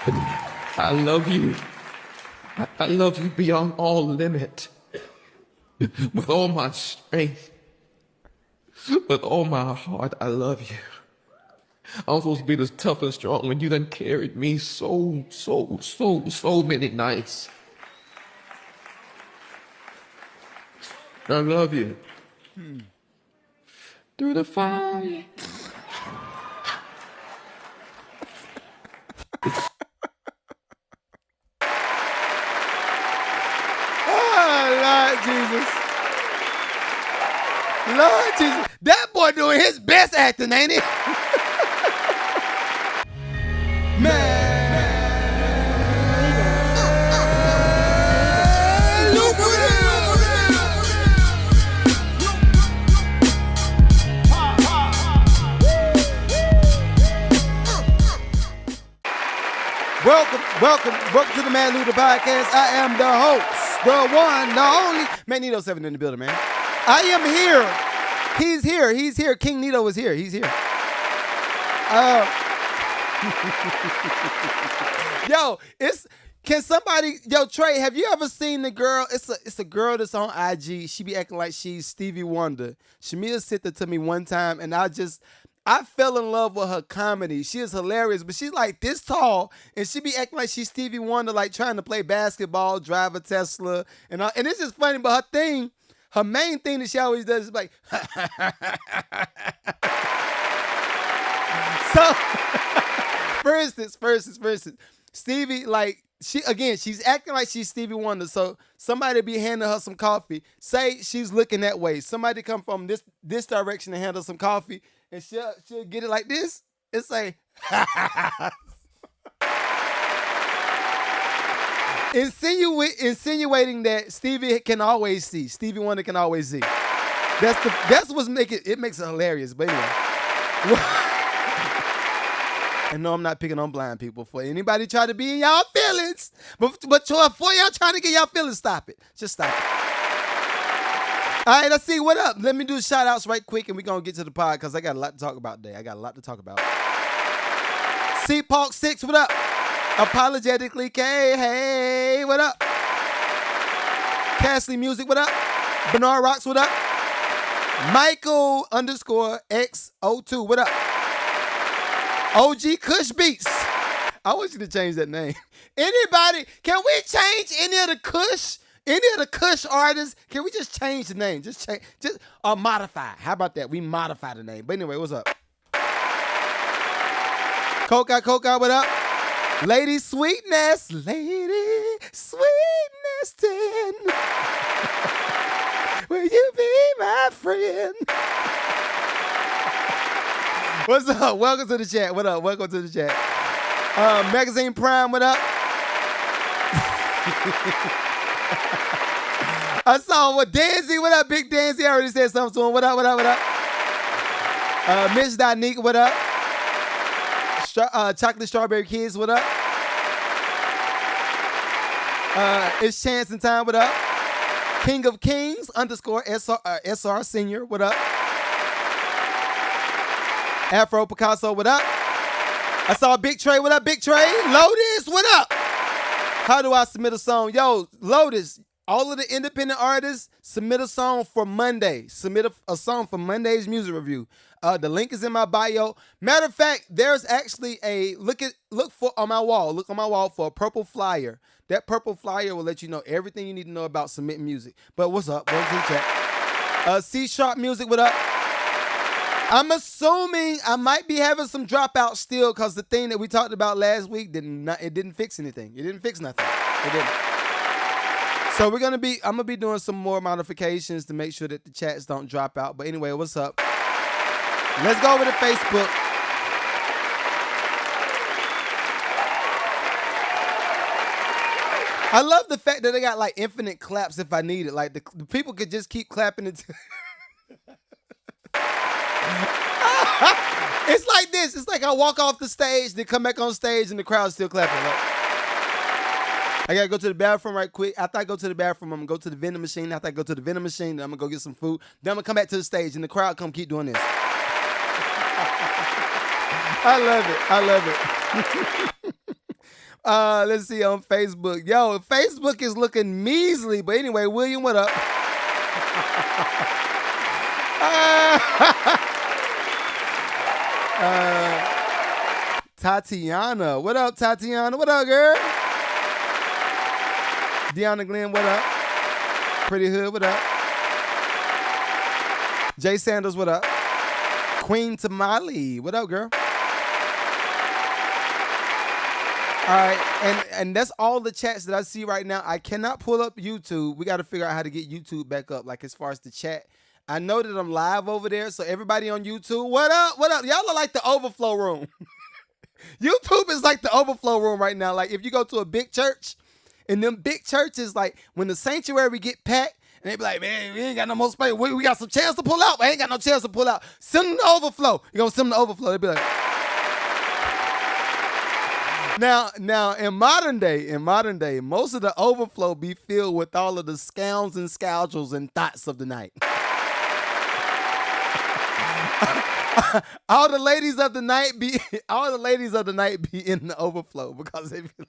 I love you. I love you beyond all limit. With all my strength. With all my heart, I love you. I'm supposed to be this tough and strong when you done carried me so many nights. I love you. Through the fire. Lord Jesus. Lord Jesus. That boy doing his best acting, ain't he? Welcome to the Man Lucrative Podcast. I am the host, the one, the only. Magneto 7 in the building, man. I am here. He's here. King Nito is here. He's here. Trey, have you ever seen the girl? It's a girl that's on IG. She be acting like she's Stevie Wonder. Shamia sent it to me one time, and I fell in love with her comedy. She is hilarious, but she's like this tall, and she be acting like she's Stevie Wonder, like trying to play basketball, drive a Tesla, and it's just funny. But her main thing that she always does is like, so. For instance, Stevie, like she's acting like she's Stevie Wonder. So somebody be handing her some coffee. Say she's looking that way. Somebody come from this direction and hand her some coffee. And she'll get it like this. It's like insinuating that Stevie Wonder can always see. That's what's makes it hilarious. But anyway. And no, I'm not picking on blind people. For anybody try to be in y'all feelings, but before y'all trying to get y'all feelings, stop it. Just stop it. All right, let's see. What up? Let me do shout outs right quick and we're going to get to the pod because I got a lot to talk about today. C-Park 6, what up? Apologetically K, hey, what up? Castley Music, what up? Bernard Rocks, what up? Michael _X02, what up? OG Kush Beats. I want you to change that name. Anybody, can we change any of the Kush artists? Can we just change the name? Just modify. How about that? We modify the name. But anyway, what's up? Coca, what up? Lady Sweetness 10. Will you be my friend? What's up? Welcome to the chat. What up? Welcome to the chat. Magazine Prime, what up? I saw Danzy, what up? Big Danzy, I already said something to him. What up? Miss Donique, what up? Chocolate Strawberry Kids, what up? It's Chance and Time, what up? King of Kings _SR Senior, what up? Afro Picasso, what up? I saw Big Trey, what up, Big Trey? Lotus, what up? How do I submit a song? Yo, Lotus, all of the independent artists, submit a song for Monday. Submit a song for Monday's music review. The link is in my bio. Matter of fact, there's actually look on my wall for a purple flyer. That purple flyer will let you know everything you need to know about submitting music. But what's up? Welcome to the chat. C# Music, what up? I'm assuming I might be having some dropouts still because the thing that we talked about last week didn't fix anything. It didn't fix nothing. It didn't. So I'm gonna be doing some more modifications to make sure that the chats don't drop out. But anyway, what's up? Let's go over to Facebook. I love the fact that they got like infinite claps if I need it. Like the people could just keep clapping it. It's like this. It's like I walk off the stage, then come back on stage, and the crowd's still clapping. Like, I gotta go to the bathroom right quick. After I go to the bathroom, I'm gonna go to the vending machine. After I go to the vending machine, then I'm gonna go get some food. Then I'm gonna come back to the stage, and the crowd keep doing this. I love it. Let's see on Facebook. Yo, Facebook is looking measly. But anyway, William, what up? Tatiana. What up, Tatiana? What up, girl? Deanna Glenn, what up? Pretty Hood, what up? Jay Sanders, what up? Queen Tamale, what up, girl? All right, and that's all the chats that I see right now. I cannot pull up YouTube. We got to figure out how to get YouTube back up, like as far as the chat. I know that I'm live over there, so everybody on YouTube, what up? What up? Y'all are like the overflow room. YouTube is like the overflow room right now. Like if you go to a big church, and them big churches, like when the sanctuary get packed, and they be like, man, we ain't got no more space. We got some chairs to pull out. I ain't got no chairs to pull out. Send them to overflow. You gonna send them to overflow. They be like, now in modern day, most of the overflow be filled with all of the scowls and scoundrels and thoughts of the night. all the ladies of the night be in the overflow because they be like,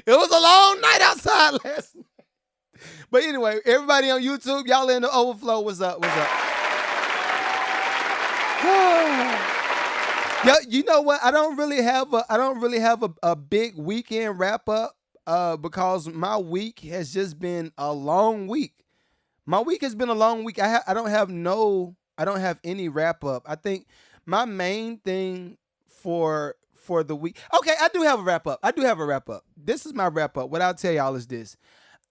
it was a long night outside last night. But anyway, everybody on YouTube, y'all in the overflow. What's up? What's up? Yo, you know what? I don't really have a big weekend wrap up because my week has just been a long week. My week has been a long week. I don't have any wrap up. I think my main thing for the week. Okay, I do have a wrap up. This is my wrap up. What I'll tell y'all is this.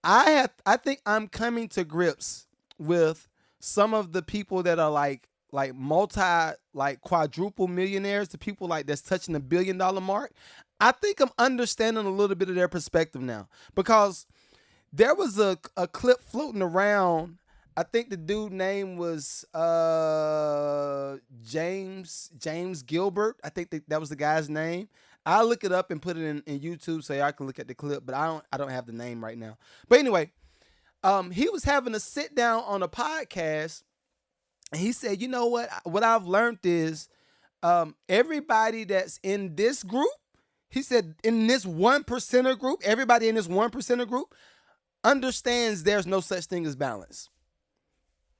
I think I'm coming to grips with some of the people that are like quadruple millionaires, the people like that's touching the $1 billion mark. I think I'm understanding a little bit of their perspective now because there was a clip floating around. I think the dude name was James Gilbert. I think that was the guy's name. I'll look it up and put it in YouTube so y'all can look at the clip, but I don't have the name right now. But anyway, he was having a sit down on a podcast, and he said, you know what I've learned is everybody that's in this group, he said in this 1%er group, everybody in this 1%er group understands there's no such thing as balance.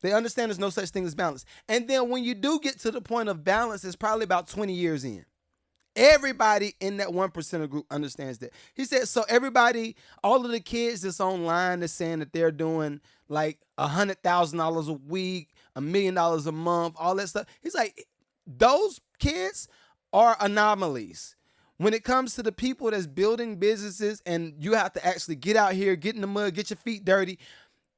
They understand there's no such thing as balance. And then when you do get to the point of balance, it's probably about 20 years in. Everybody in that 1%er group understands that. He said, so everybody, all of the kids that's online that's saying that they're doing like $100,000 a week, $1 million a month, all that stuff. He's like, those kids are anomalies. When it comes to the people that's building businesses and you have to actually get out here, get in the mud, get your feet dirty,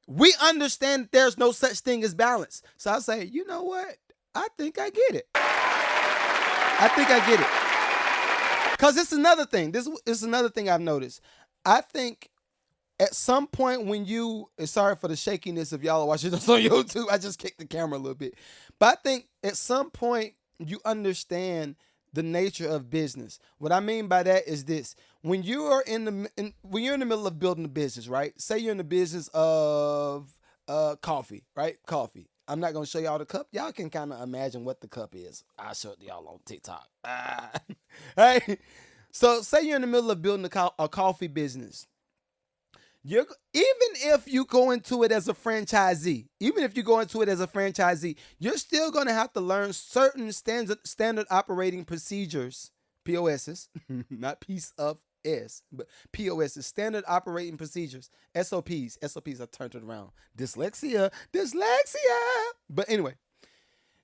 we understand that there's no such thing as balance. So I say, you know what? I think I get it. Because it's another thing. This is another thing I've noticed. I think at some point when you, sorry for the shakiness if y'all are watching this on YouTube, I just kicked the camera a little bit. But I think at some point you understand the nature of business. What I mean by that is this. When you're in the middle of building a business, right? Say you're in the business of coffee, right? Coffee. I'm not going to show y'all the cup. Y'all can kind of imagine what the cup is. I'll show it to y'all on TikTok. Right? So say you're in the middle of building a coffee business. Even if you go into it as a franchisee, you're still going to have to learn certain standard operating procedures, POSs, not piece of S, but POSs, standard operating procedures, SOPs. SOPs, I turned it around. Dyslexia. But anyway,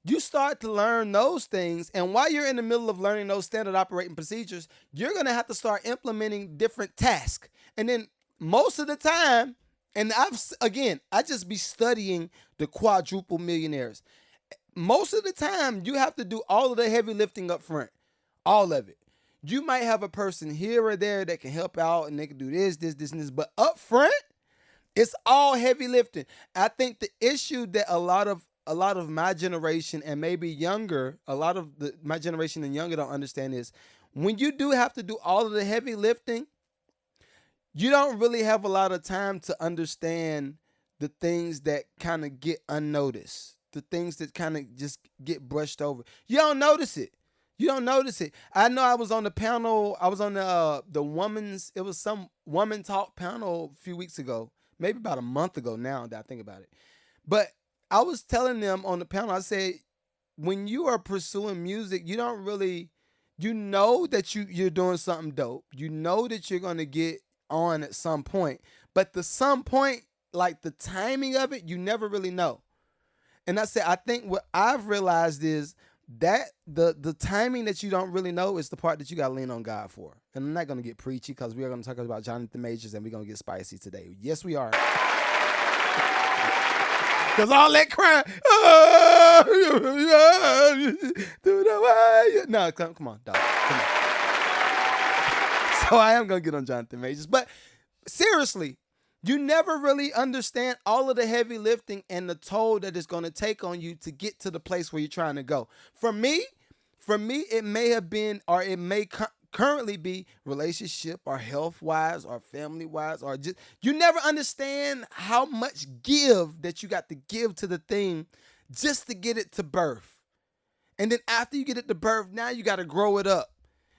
you start to learn those things, and while you're in the middle of learning those standard operating procedures, you're going to have to start implementing different tasks. And then most of the time, and I just be studying the quadruple millionaires. Most of the time, you have to do all of the heavy lifting up front, all of it. You might have a person here or there that can help out and they can do this, and this, but up front, it's all heavy lifting. I think the issue that a lot of my generation and maybe younger, my generation and younger don't understand is when you do have to do all of the heavy lifting, you don't really have a lot of time to understand the things that kind of get unnoticed, the things that kind of just get brushed over. You don't notice it. You don't notice it. I know I was on the panel. I was on the woman's. It was some woman talk panel a few weeks ago, maybe about a month ago now that I think about it. But I was telling them on the panel. I said, when you are pursuing music, you don't really, you know that you're doing something dope. You know that you're gonna get on at some point, but the some point, like the timing of it, you never really know. And I said, I think what I've realized is that the timing that you don't really know is the part that you gotta lean on God for. And I'm not gonna get preachy because we are gonna talk about Jonathan Majors and we're gonna get spicy today. Yes, we are. Because all that crying, no, come on, dog. Come on. So I am gonna get on Jonathan Majors, but seriously, you never really understand all of the heavy lifting and the toll that it's going to take on you to get to the place where you're trying to go. For me, it may have been, or it may currently be relationship or health wise or family wise, or just, you never understand how much give that you got to give to the thing just to get it to birth. And then after you get it to birth, now you got to grow it up.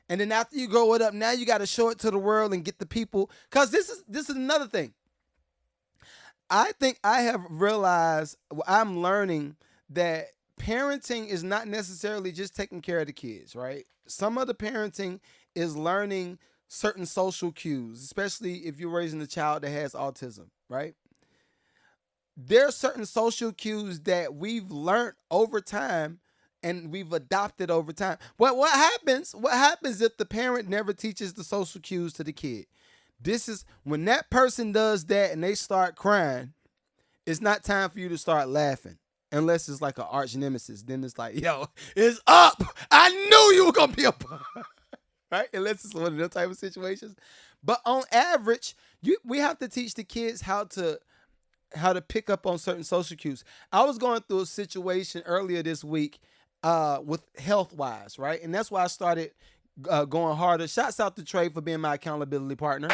And then after you grow it up, now you got to show it to the world and get the people. Because this is another thing. I think I have realized, I'm learning that parenting is not necessarily just taking care of the kids, right? Some of the parenting is learning certain social cues, especially if you're raising a child that has autism, right? There are certain social cues that we've learned over time and we've adopted over time. But what happens if the parent never teaches the social cues to the kid? This is when that person does that and they start crying, it's not time for you to start laughing. Unless it's like an arch nemesis. Then it's like, yo, it's up. I knew you were going to be up. Right? Unless it's one of those type of situations. But on average, we have to teach the kids how to pick up on certain social cues. I was going through a situation earlier this week with health-wise, right? And that's why I started going harder. Shouts out to Trey for being my accountability partner.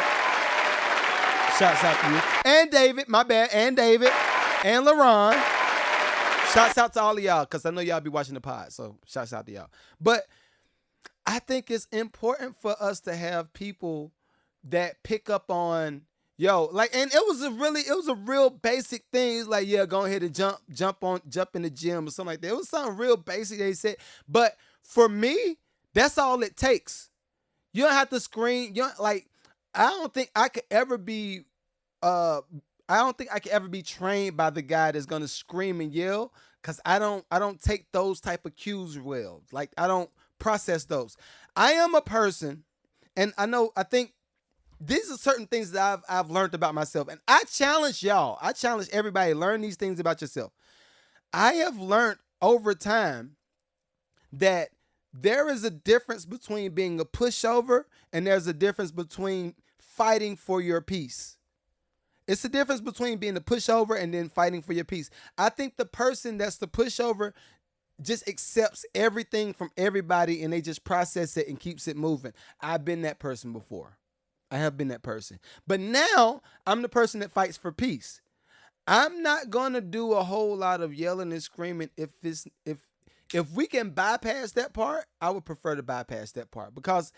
Shouts out to you. And David, my bad. And David. And LaRon. Shouts out to all of y'all because I know y'all be watching the pod. So shouts out to y'all. But I think it's important for us to have people that pick up on, yo, like, and it was a real basic thing. It's like, yeah, go ahead and jump in the gym or something like that. It was something real basic they said. But for me, that's all it takes. You don't have to scream. You don't, like, I don't think I could ever be trained by the guy that's gonna scream and yell, because I don't take those type of cues well. Like, I don't process those. I am a person, and I think these are certain things that I've learned about myself. And I challenge y'all. I challenge everybody, learn these things about yourself. I have learned over time that there is a difference between being a pushover and there's a difference between fighting for your peace. It's the difference between being a pushover and then fighting for your peace. I think the person that's the pushover just accepts everything from everybody and they just process it and keeps it moving. I've been that person before. I have been that person. But now I'm the person that fights for peace. I'm not going to do a whole lot of yelling and screaming if we can bypass that part. I would prefer to bypass that part, because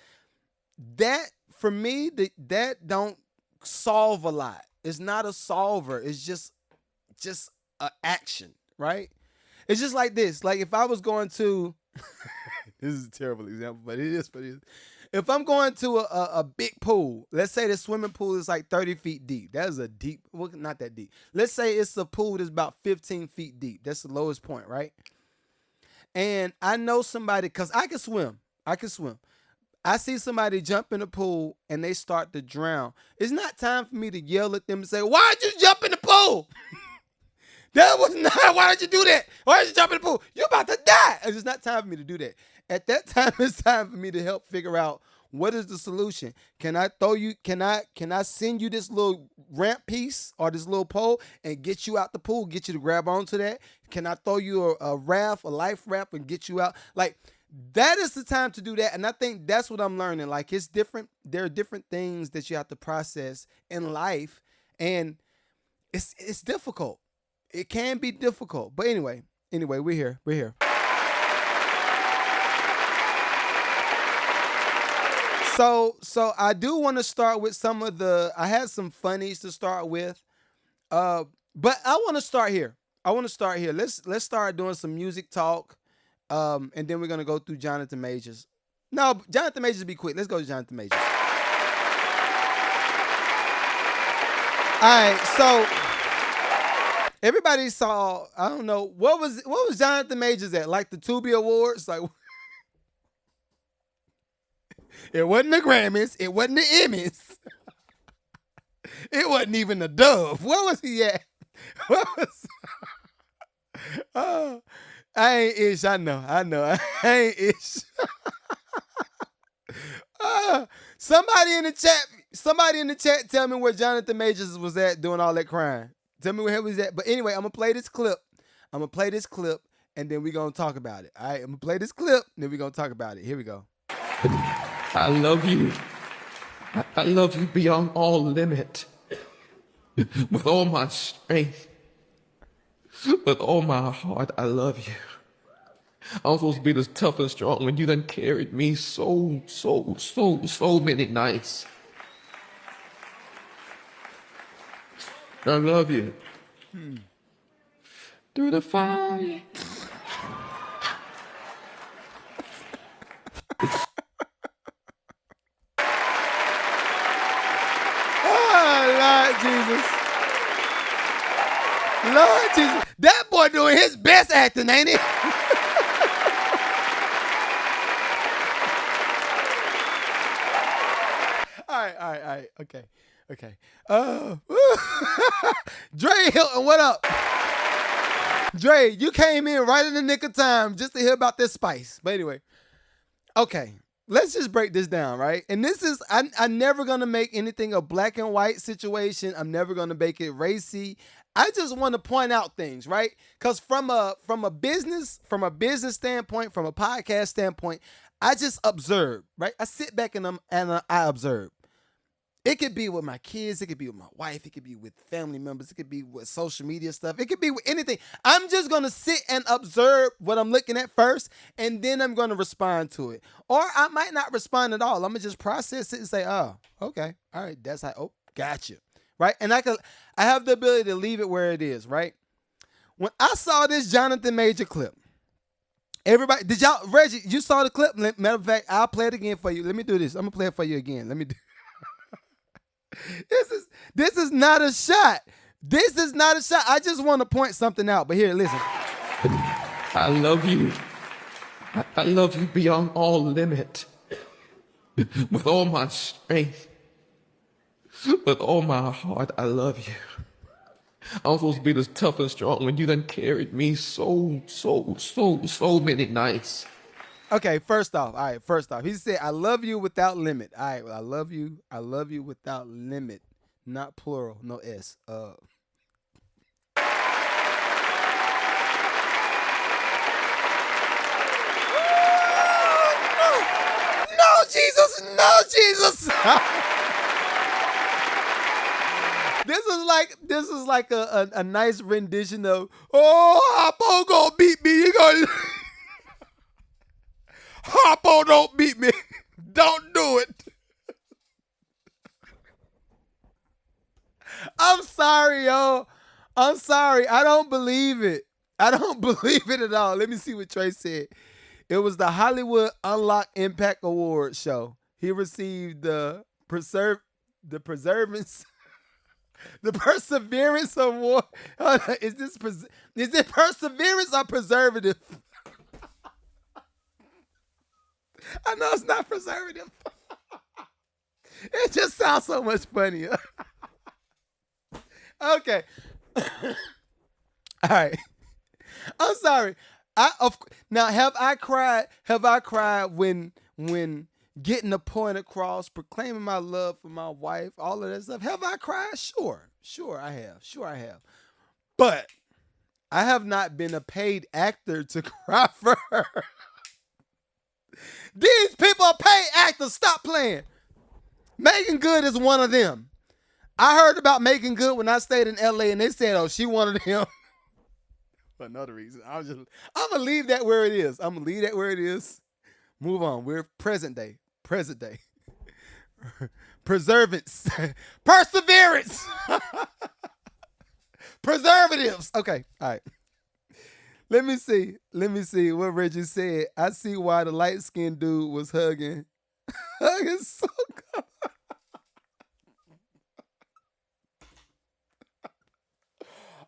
that, for me, that don't solve a lot. It's not a solver. It's just an action, right? It's just like this. Like, if I was going to this is a terrible example, but it is what it is. If I'm going to a big pool, let's say the swimming pool is like 30 feet deep. That is a deep, well, not that deep. Let's say it's a pool that's about 15 feet deep. That's the lowest point, right? And I know somebody, because I can swim. I see somebody jump in the pool and they start to drown. It's not time for me to yell at them and say, why'd you jump in the pool? That was not, why did you do that? Why did you jump in the pool? You're about to die. It's not time for me to do that. At that time, it's time for me to help figure out, what is the solution? Can I send you this little ramp piece or this little pole and get you out the pool, get you to grab onto that? Can I throw you a raft, a life raft, and get you out? Like, that is the time to do that. And I think that's what I'm learning. Like, it's different. There are different things that you have to process in life, and it's difficult. It can be difficult. But anyway, we're here. So I do want to start with some of the. I had some funnies to start with, but I want to start here. Let's start doing some music talk, and then we're gonna go through Jonathan Majors. No, Jonathan Majors, be quick. Let's go to Jonathan Majors. All right, so everybody saw. I don't know what was Jonathan Majors at, like the Tubi Awards, like. It wasn't the Grammys. It wasn't the Emmys. It wasn't even the Dove. Where was he at? What was? Oh, I ain't ish. I know. I ain't ish. Somebody in the chat. Tell me where Jonathan Majors was at doing all that crying. Tell me where he was at. But anyway, I'm gonna play this clip. And then we're gonna talk about it. All right, I'm gonna play this clip. And then we're gonna talk about it. Here we go. I love you. I love you beyond all limit. With all my strength. With all my heart, I love you. I'm supposed to be this tough and strong when you done carried me so many nights. I love you. Through the fire. Lord Jesus. That boy doing his best acting, ain't he? All right. Okay. Dre Hilton, what up? Dre, you came in right in the nick of time just to hear about this spice. But anyway, okay. Let's just break this down, right? And this is, I'm never going to make anything a black and white situation. I'm never going to make it racy. I just want to point out things, right? Because from a business standpoint, from a podcast standpoint, I just observe, right? I sit back and I observe. It could be with my kids. It could be with my wife. It could be with family members. It could be with social media stuff. It could be with anything. I'm just going to sit and observe what I'm looking at first, and then I'm going to respond to it. Or I might not respond at all. I'm going to just process it and say, oh, okay. All right. That's how, oh, gotcha. Right? And I have the ability to leave it where it is, right? When I saw this Jonathan Major clip, everybody, Reggie, you saw the clip? Matter of fact, I'll play it again for you. Let me do this. I'm going to play it for you again. Let me do This is not a shot. This is not a shot. I just want to point something out. But here, listen. I love you. I love you beyond all limit. With all my strength. With all my heart, I love you. I'm supposed to be this tough and strong when you done carried me so many nights. Okay, first off, he said, I love you without limit. All right, well, I love you without limit. Not plural, no S. No, Jesus. This is like a nice rendition of, oh, Hoppo gonna beat me. You gonna Hoppo don't beat me. Don't do it. I'm sorry, yo. I'm sorry. I don't believe it. I don't believe it at all. Let me see what Trey said. It was the Hollywood Unlock Impact Award show. He received the Perseverance Award. Is it Perseverance or Preservative? I know it's not preservative. It just sounds so much funnier. Okay. All right. I'm sorry. Now have I cried when getting the point across, proclaiming my love for my wife, all of that stuff? Have I cried? Sure I have. But I have not been a paid actor to cry for her. These people are paid actors. Stop playing. Megan Good is one of them. I heard about Megan Good when I stayed in LA, and they said, oh, she wanted him. For another reason. I'm going to leave that where it is. Move on. We're present day. Preservance. Perseverance. Preservatives. Okay. All right. Let me see. Let me see what Reggie said. I see why the light-skinned dude was hugging. Hugging so good.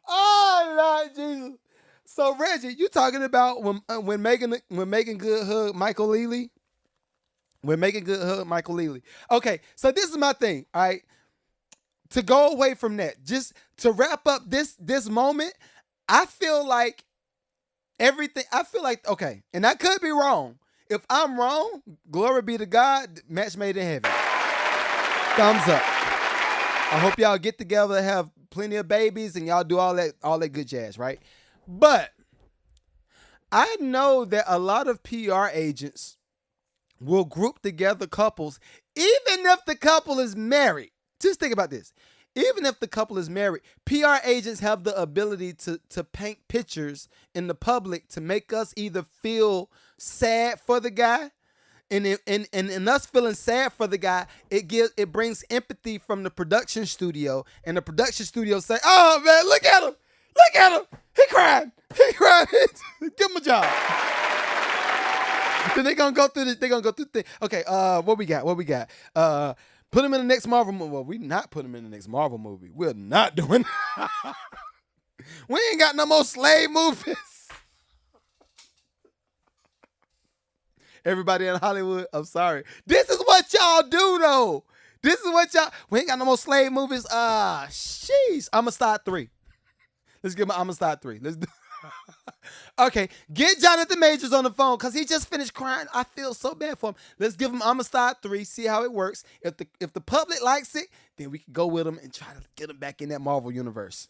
Oh, Lord Jesus. So Reggie, you talking about when Megan Good hugged Michael Lealy? When Megan Good hugged Michael Lealy. Okay, so this is my thing. All right. To go away from that, just to wrap up this moment, I feel like okay, and I could be wrong. If I'm wrong, glory be to God, match made in heaven. Thumbs up. I hope y'all get together, have plenty of babies, and y'all do all that good jazz, right? But I know that a lot of PR agents will group together couples, even if the couple is married. Just think about this. Even if the couple is married, PR agents have the ability to paint pictures in the public to make us either feel sad for the guy, and in us feeling sad for the guy, it brings empathy from the production studio, and the production studio say, "Oh man, look at him, he cried, give him a job." Then they're gonna go through the thing. Okay, what we got? Put him in the next Marvel movie. Well, we not put him in the next Marvel movie. We're not doing We ain't got no more slave movies. Everybody in Hollywood, I'm sorry. This is what y'all do, though. We ain't got no more slave movies. Sheesh. Amistad 3. Let's give him Amistad 3. Let's do Okay, get Jonathan Majors on the phone because he just finished crying. I feel so bad for him. Let's give him Amistad 3, see how it works. If the public likes it, then we can go with him and try to get him back in that Marvel universe.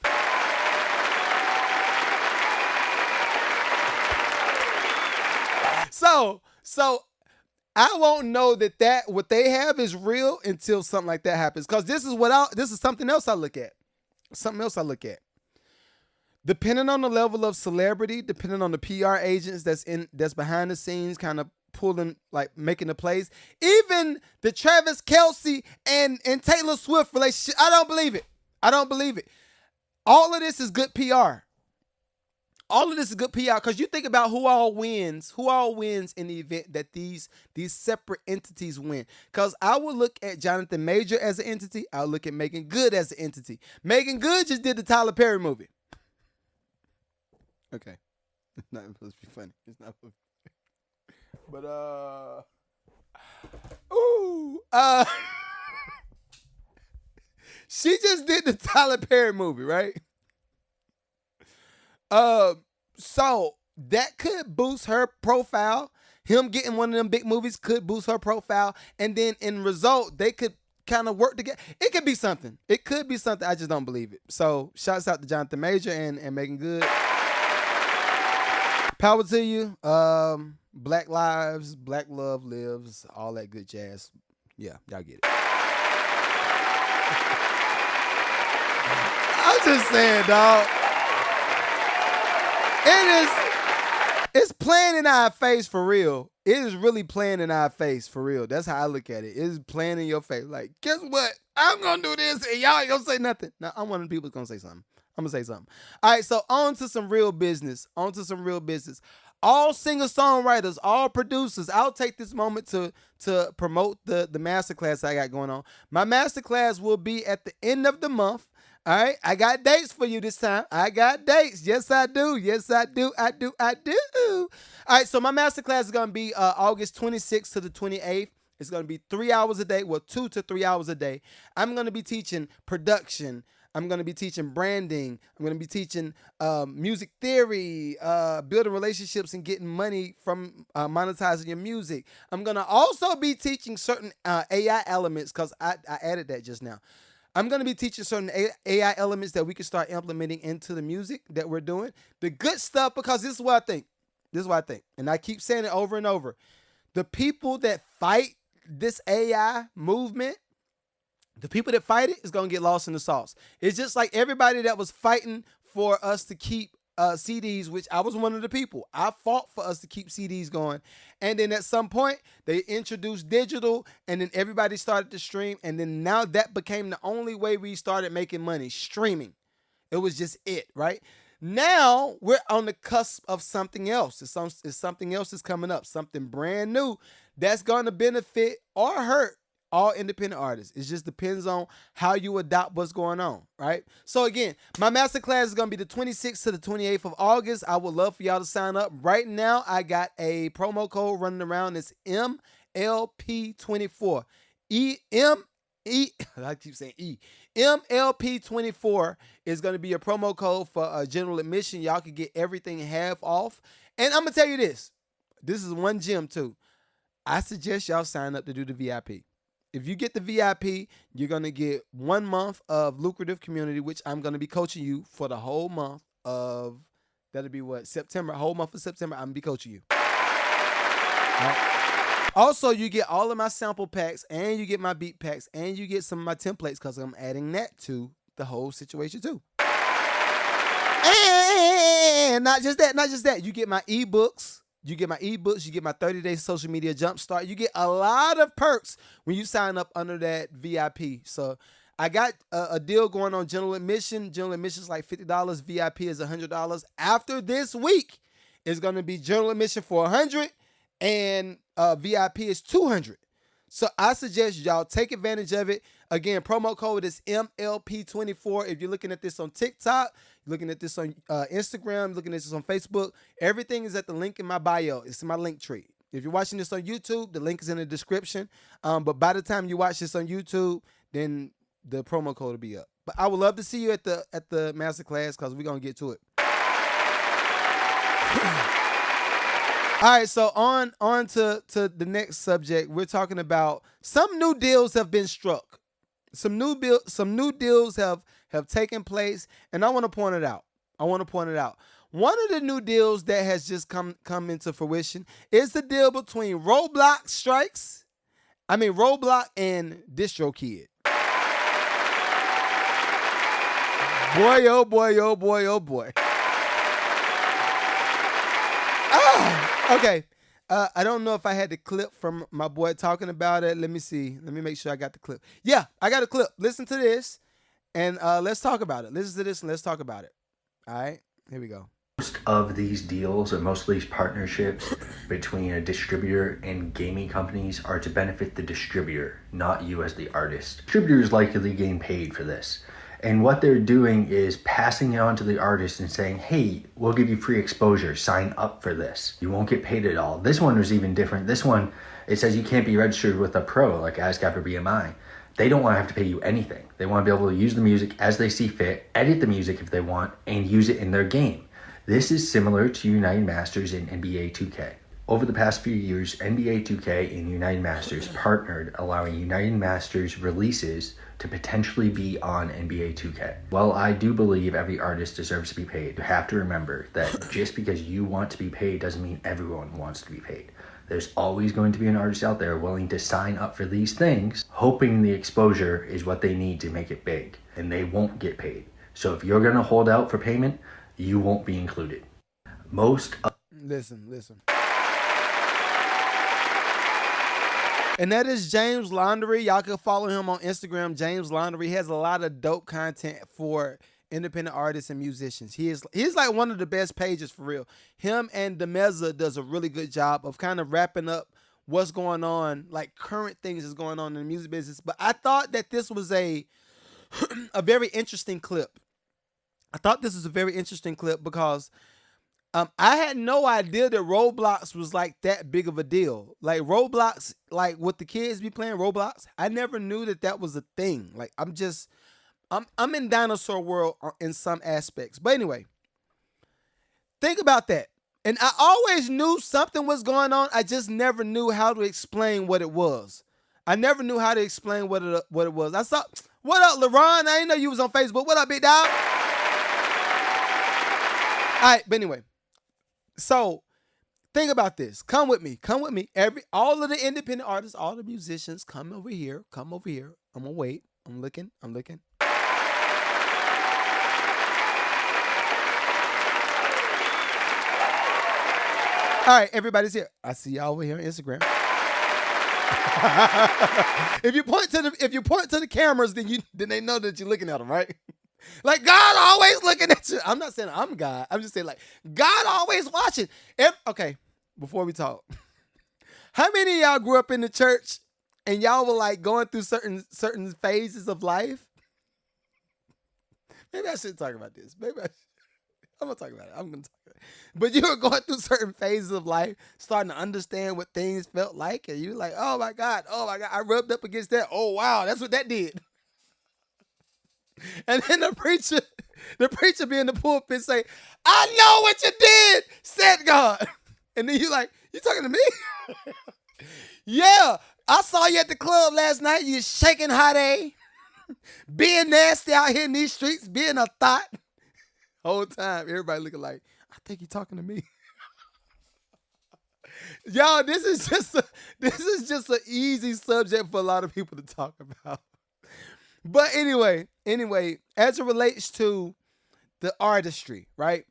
So I won't know that what they have is real until something like that happens. Because this is something else I look at. Depending on the level of celebrity, depending on the PR agents that's behind the scenes, kind of pulling, like making the plays, even the Travis Kelce and Taylor Swift relationship, I don't believe it. All of this is good PR. Because you think about who all wins in the event that these separate entities win. Because I will look at Jonathan Major as an entity. I'll look at Megan Good as an entity. Megan Good just did the Tyler Perry movie. Okay. It's not supposed to be funny. It's not supposed to be. But, she just did the Tyler Perry movie, right? So that could boost her profile. Him getting one of them big movies could boost her profile. And then in result, they could kind of work together. It could be something. I just don't believe it. So shouts out to Jonathan Major and Megan Good. Power to you. Black lives, black love lives, all that good jazz. Yeah, y'all get it. I'm just saying, dog. It's playing in our face for real. It is really playing in our face for real. That's how I look at it. It is playing in your face. Like, guess what? I'm going to do this and y'all ain't going to say nothing. Now, I'm one of the people that's going to say something. I'm going to say something. All right, so on to some real business. All singer-songwriters, all producers, I'll take this moment to promote the masterclass I got going on. My masterclass will be at the end of the month. All right, I got dates for you this time. I got dates. Yes, I do. I do. All right, so my masterclass is going to be August 26th to the 28th. It's going to be 3 hours a day, 2 to 3 hours a day. I'm going to be teaching production. I'm going to be teaching branding. I'm going to be teaching music theory, building relationships and getting money from monetizing your music. I'm going to also be teaching certain AI elements because I added that just now. I'm going to be teaching certain AI elements that we can start implementing into the music that we're doing. The good stuff, because this is what I think. And I keep saying it over and over. The people that fight this AI movement, the people that fight it is going to get lost in the sauce. It's just like everybody that was fighting for us to keep CDs, which I was one of the people. I fought for us to keep CDs going. And then at some point, they introduced digital, and then everybody started to stream. And then now that became the only way we started making money, streaming. It was just it, right? Now we're on the cusp of something else. It's something else that's coming up, something brand new that's going to benefit or hurt all independent artists. It just depends on how you adopt what's going on, right? So again, my masterclass is going to be the 26th to the 28th of August. I would love for y'all to sign up. Right now, I got a promo code running around. It's MLP24. I keep saying E. MLP24 is going to be a promo code for general admission. Y'all can get everything half off. And I'm going to tell you this. This is one gem too. I suggest y'all sign up to do the VIP. If you get the VIP, you're going to get 1 month of Lucrative Community, which I'm going to be coaching you for the whole month of, that'll be what, September, whole month of September, I'm going to be coaching you. All right. Also, you get all of my sample packs, and you get my beat packs, and you get some of my templates because I'm adding that to the whole situation too. And not just that, you get my ebooks. You get my 30-day social media jumpstart. You get a lot of perks when you sign up under that VIP. So I got a deal going on general admission. General admission is like $50. VIP is $100. After this week, it's going to be general admission for $100 and VIP is $200. So I suggest y'all take advantage of it. Again, promo code is MLP24. If you're looking at this on TikTok, you're looking at this on Instagram, looking at this on Facebook, everything is at the link in my bio. It's in my link tree. If you're watching this on YouTube, the link is in the description. But by the time you watch this on YouTube, then the promo code will be up. But I would love to see you at the masterclass because we're going to get to it. All right, so on to the next subject. We're talking about some new deals have been struck. Some new deals have taken place, and I want to point it out. One of the new deals that has just come into fruition is the deal between Roblox and DistroKid. Boy, oh boy, oh boy, oh boy. Okay, I don't know if I had the clip from my boy talking about it. Let me see. Let me make sure I got the clip. Yeah, I got a clip. Listen to this, and let's talk about it. Listen to this, and let's talk about it. All right, here we go. Most of these deals, or most of these partnerships between a distributor and gaming companies are to benefit the distributor, not you as the artist. Distributors likely getting paid for this. And what they're doing is passing it on to the artist and saying, hey, we'll give you free exposure. Sign up for this. You won't get paid at all. This one was even different. This one, it says you can't be registered with a pro like ASCAP or BMI. They don't want to have to pay you anything. They want to be able to use the music as they see fit, edit the music if they want, and use it in their game. This is similar to United Masters in NBA 2K. Over the past few years, NBA 2K and United Masters partnered, allowing United Masters releases to potentially be on NBA 2K. While I do believe every artist deserves to be paid, you have to remember that just because you want to be paid doesn't mean everyone wants to be paid. There's always going to be an artist out there willing to sign up for these things, hoping the exposure is what they need to make it big, and they won't get paid. So if you're going to hold out for payment, you won't be included. Listen. And that is James Laundry. Y'all can follow him on Instagram. James Laundry has a lot of dope content for independent artists and musicians. He's like one of the best pages for real. Him and Demeza does a really good job of kind of wrapping up what's going on, like current things that's going on in the music business. But I thought that this was a very interesting clip. Because I had no idea that Roblox was like that big of a deal. Like Roblox, like what the kids be playing Roblox, I never knew that was a thing. Like I'm in dinosaur world in some aspects. But anyway, think about that. And I always knew something was going on. I just never knew how to explain what it was. I never knew how to explain what it was. I saw, what up, LaRon? I didn't know you was on Facebook. What up, big dog? All right, but anyway. So think about this. Come with me. All of the independent artists, all the musicians, come over here. I'm gonna wait. I'm looking. All right, everybody's here. I see y'all over here on Instagram. If you point to the cameras, then they know that you're looking at them, right? Like God always looking at you. I'm not saying I'm God. I'm just saying like God always watching. Okay, before we talk, how many of y'all grew up in the church and y'all were like going through certain phases of life? Maybe I shouldn't talk about this. I'm gonna talk about it. I'm gonna talk about it. But you were going through certain phases of life, starting to understand what things felt like, and you were like, oh my God, I rubbed up against that. Oh wow, that's what that did. And then the preacher be in the pulpit say, I know what you did, said God. And then you like, you talking to me? Yeah, I saw you at the club last night. You shaking hot A, being nasty out here in these streets, being a thought. Whole time, everybody looking like, I think he's talking to me. Y'all, this is just an easy subject for a lot of people to talk about. But anyway, as it relates to the artistry, right?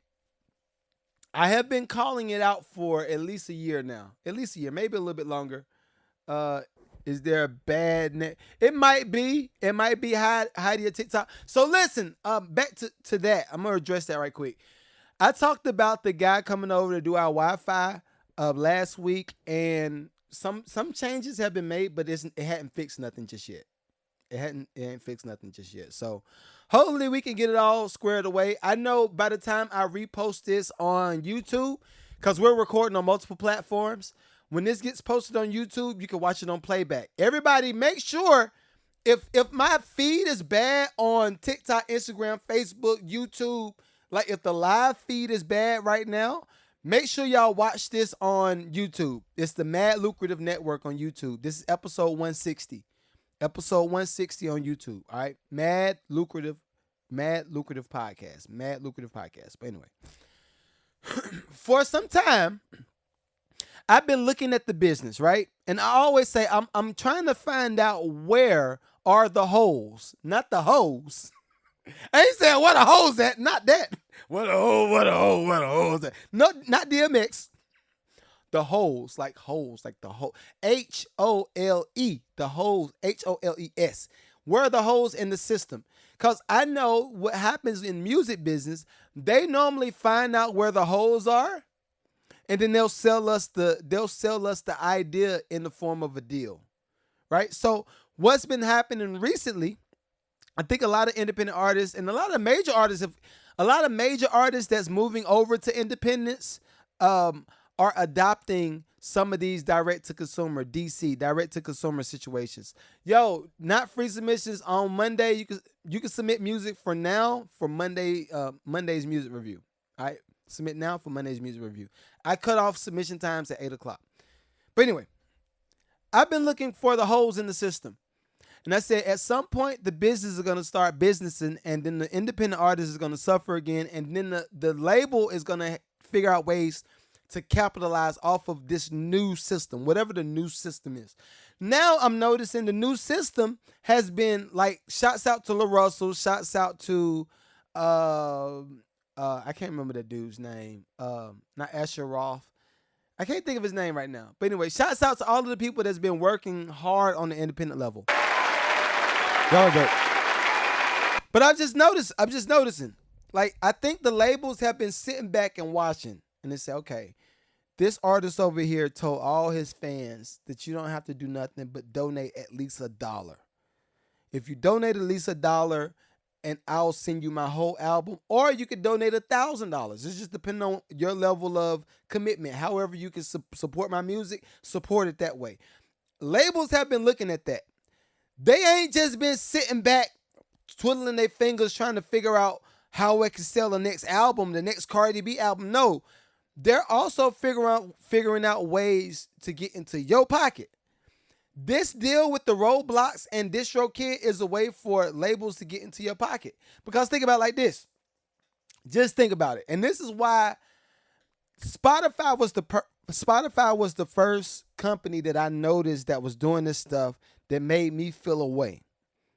I have been calling it out for at least a year now. At least a year, maybe a little bit longer. Is there a bad net? It might be Heidi a TikTok. So listen, back to that. I'm gonna address that right quick. I talked about the guy coming over to do our Wi-Fi last week, and some changes have been made, but it hadn't fixed nothing just yet. It ain't fixed nothing just yet. So hopefully we can get it all squared away. I know by the time I repost this on YouTube, because we're recording on multiple platforms, when this gets posted on YouTube, you can watch it on playback. Everybody make sure if my feed is bad on TikTok, Instagram, Facebook, YouTube, like if the live feed is bad right now, make sure y'all watch this on YouTube. It's the Mad Lucrative Network on YouTube. This is episode 160. Episode 160 on YouTube. All right. Mad Lucrative Podcast. Mad Lucrative Podcast. But anyway, for some time, I've been looking at the business, right? And I always say I'm trying to find out where are the holes, not the hoes. I ain't saying where the hoes at, not that. Where the hoes at. No, not DMX. The holes, like the hole. HOLE, the holes, HOLES. Where are the holes in the system? Because I know what happens in music business. They normally find out where the holes are, and then they'll sell us the idea in the form of a deal. Right? So what's been happening recently, I think a lot of independent artists and a lot of major artists that's moving over to independence are adopting some of these direct-to-consumer situations. Yo, not free submissions on Monday. You can submit music for now for Monday's music review. All right, submit now for Monday's music review. I cut off submission times at 8:00. But anyway, I've been looking for the holes in the system. And I said, at some point, the business is going to start businessing, and then the independent artist is going to suffer again, and then the label is going to figure out ways to capitalize off of this new system, whatever the new system is. Now I'm noticing the new system has been like, shouts out to La Russell, shouts out to I can't remember that dude's name. Not Asher Roth. I can't think of his name right now. But anyway, shouts out to all of the people that's been working hard on the independent level. Y'all are dope. But I'm just noticing. Like, I think the labels have been sitting back and watching. And they say, okay, this artist over here told all his fans that you don't have to do nothing but donate at least $1. If you donate at least $1, and I'll send you my whole album, or you could donate $1,000. It's just depending on your level of commitment. However you can support my music, support it that way. Labels have been looking at that. They ain't just been sitting back, twiddling their fingers, trying to figure out how I can sell the next album, the next Cardi B album. No, they're also figuring out ways to get into your pocket. This deal with the Roadblocks and DistroKid is a way for labels to get into your pocket. Because think about it like this. Just think about it. And this is why Spotify was the first company that I noticed that was doing this stuff that made me feel a way.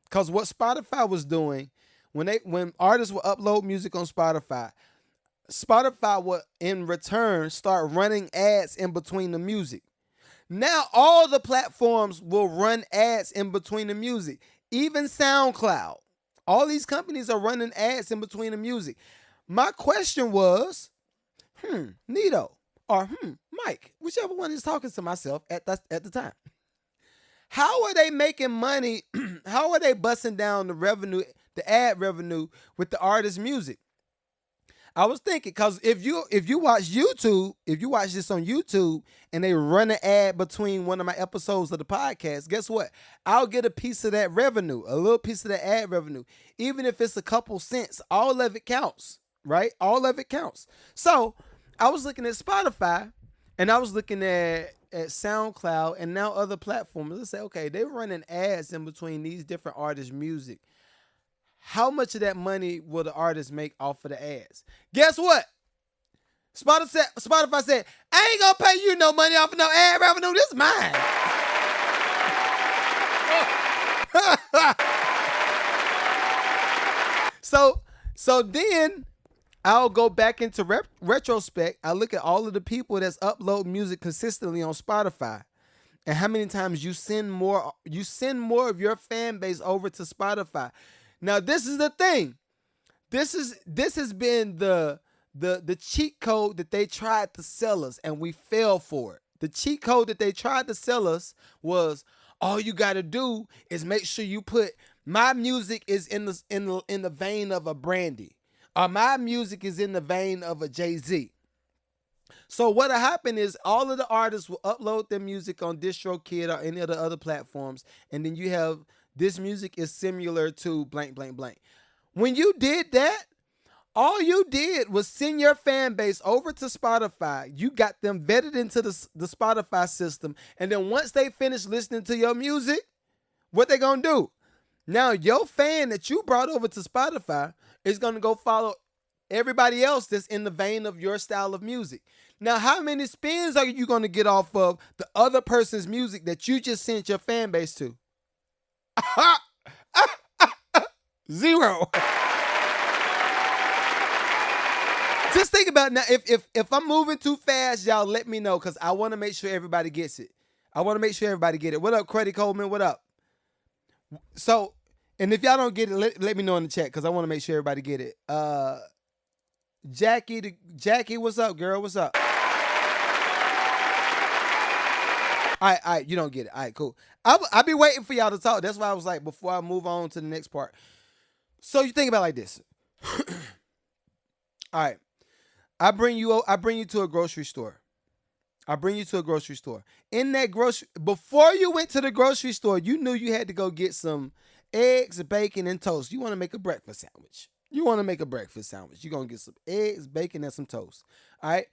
Because what Spotify was doing, when artists would upload music on Spotify, Spotify will in return start running ads in between the music. Now all the platforms will run ads in between the music. Even SoundCloud. All these companies are running ads in between the music. My question was, Nito, or Mike, whichever one is talking to myself at the time. How are they making money? How are they busting down the revenue, the ad revenue with the artist's music? I was thinking, because if you watch YouTube, if you watch this on YouTube and they run an ad between one of my episodes of the podcast, guess what? I'll get a piece of that revenue, a little piece of the ad revenue. Even if it's a couple cents, all of it counts, right? All of it counts. So I was looking at Spotify and I was looking at SoundCloud and now other platforms. I say, okay, they're running ads in between these different artists' music. How much of that money will the artist make off of the ads? Guess what? Spotify said, I ain't gonna pay you no money off of no ad revenue. This is mine. So then I'll go back into retrospect. I look at all of the people that's upload music consistently on Spotify, and how many times you send more of your fan base over to Spotify. Now, this is the thing. This has been the cheat code that they tried to sell us, and we fell for it. The cheat code that they tried to sell us was, all you got to do is make sure you put my music is in the vein of a Brandy, or my music is in the vein of a Jay-Z. So what'll happen is all of the artists will upload their music on DistroKid or any of the other platforms, and then you have, this music is similar to blank, blank, blank. When you did that, all you did was send your fan base over to Spotify. You got them vetted into the Spotify system. And then once they finish listening to your music, what they gonna do? Now, your fan that you brought over to Spotify is gonna go follow everybody else that's in the vein of your style of music. Now, how many spins are you gonna get off of the other person's music that you just sent your fan base to? 0. Just think about it now. If I'm moving too fast, y'all let me know, because I want to make sure everybody gets it. I want to make sure everybody get it. What up, Credit Coleman? What up? So, and if y'all don't get it, let me know in the chat, because I want to make sure everybody get it. Jackie, what's up, girl? What's up? All right, you don't get it. All right, cool. I'll be waiting for y'all to talk. That's why I was like, before I move on to the next part. So you think about it like this. All right. I bring you to a grocery store. In that before you went to the grocery store, you knew you had to go get some eggs, bacon, and toast. You want to make a breakfast sandwich. You're going to get some eggs, bacon, and some toast. All right.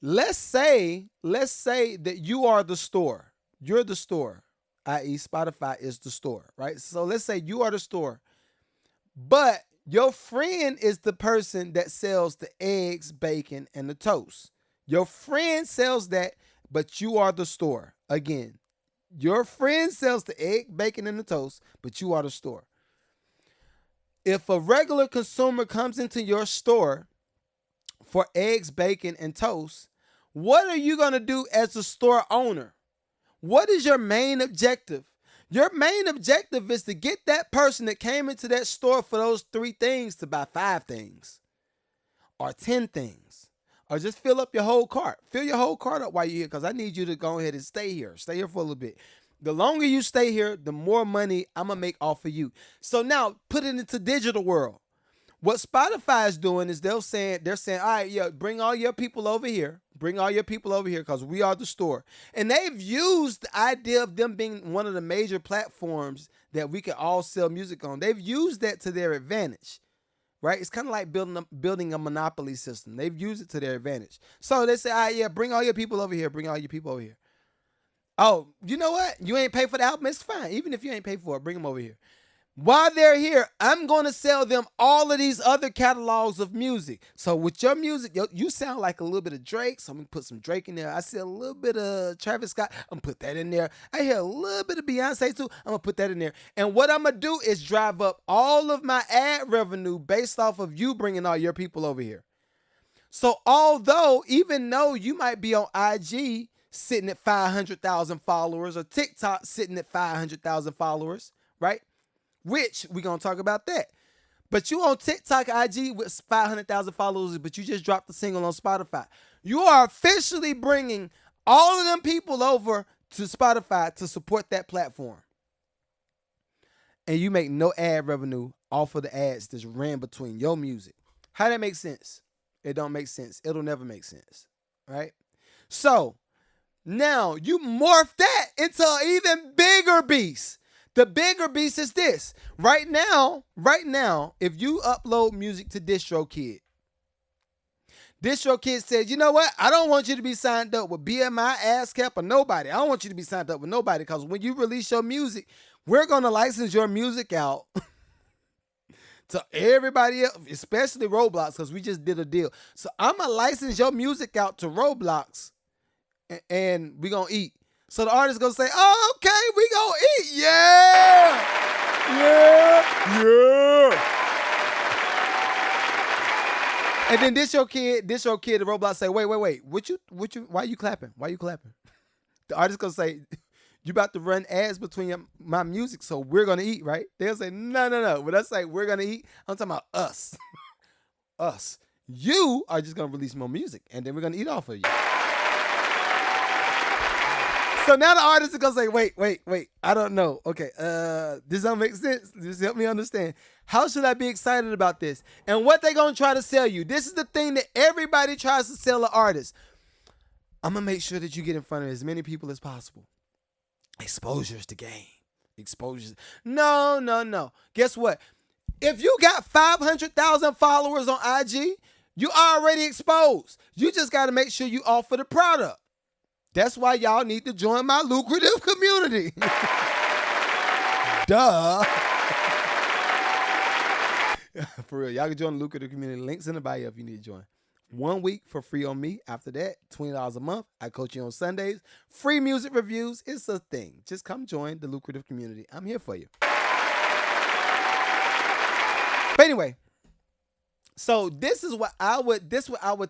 Let's say that you are the store. You're the store, i.e. Spotify is the store, right? So let's say you are the store, but your friend is the person that sells the eggs, bacon, and the toast. Your friend sells that, but you are the store. Again, your friend sells the egg, bacon, and the toast, but you are the store. If a regular consumer comes into your store for eggs, bacon, and toast, what are you going to do as a store owner? What is your main objective? Your main objective is to get that person that came into that store for those 3 things to buy 5 things or 10 things, or just fill up your whole cart. Fill your whole cart up while you're here, because I need you to go ahead and stay here. Stay here for a little bit. The longer you stay here, the more money I'm going to make off of you. So now put it into digital world. What Spotify is doing is they're saying, all right, yeah, bring all your people over here. Because we are the store. And they've used the idea of them being one of the major platforms that we can all sell music on. They've used that to their advantage, right? It's kind of like building a monopoly system. They've used it to their advantage. So they say, all right, yeah, bring all your people over here. Oh, you know what? You ain't pay for the album. It's fine. Even if you ain't pay for it, bring them over here. While they're here, I'm going to sell them all of these other catalogs of music. So with your music, you sound like a little bit of Drake, so I'm going to put some Drake in there. I see a little bit of Travis Scott, I'm going to put that in there. I hear a little bit of Beyonce too, I'm going to put that in there. And what I'm going to do is drive up all of my ad revenue based off of you bringing all your people over here. So even though you might be on IG sitting at 500,000 followers or TikTok sitting at 500,000 followers, right? Which we're going to talk about that. But you on TikTok, IG with 500,000 followers, but you just dropped the single on Spotify. You are officially bringing all of them people over to Spotify to support that platform. And you make no ad revenue off of the ads that's ran between your music. How that make sense? It don't make sense. It'll never make sense, right? So now you morph that into an even bigger beast. The bigger beast is this. Right now, if you upload music to DistroKid said, you know what? I don't want you to be signed up with BMI, ASCAP, or nobody. I don't want you to be signed up with nobody because when you release your music, we're going to license your music out to everybody else, especially Roblox, because we just did a deal. So I'm going to license your music out to Roblox, and we're going to eat. So the artist going to say, oh, okay, we going to eat. Yeah. And then this your kid, the Roblox say, wait. Why you clapping? The artist going to say, you about to run ads between my music, so we're going to eat, right? They'll say, no. When I say we're going to eat, I'm talking about us. Us. You are just going to release more music, and then we're going to eat off of you. So now the artist is going to say, wait. I don't know. Okay, this don't make sense. Just help me understand. How should I be excited about this? And what they going to try to sell you? This is the thing that everybody tries to sell an artist. I'm going to make sure that you get in front of as many people as possible. Exposure is the game. Exposure. No. Guess what? If you got 500,000 followers on IG, you already exposed. You just got to make sure you offer the product. That's why y'all need to join my lucrative community. Duh. For real, y'all can join the lucrative community. Links in the bio if you need to join. 1 week for free on me. After that, $20 a month. I coach you on Sundays. Free music reviews. It's a thing. Just come join the lucrative community. I'm here for you. But anyway, so this is what I would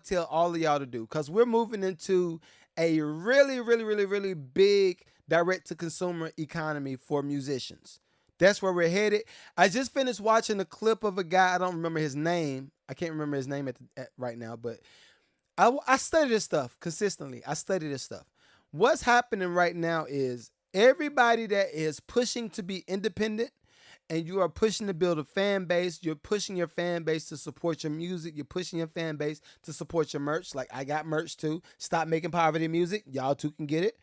tell all of y'all to do, because we're moving into a really big direct-to-consumer economy for musicians. That's where we're headed. I just finished watching a clip of a guy. I don't remember his name. I can't remember his name right now, but I study this stuff consistently. What's happening right now is everybody that is pushing to be independent, and you are pushing to build a fan base. You're pushing your fan base to support your music. You're pushing your fan base to support your merch. Like, I got merch too. Stop Making Poverty Music. Y'all too can get it,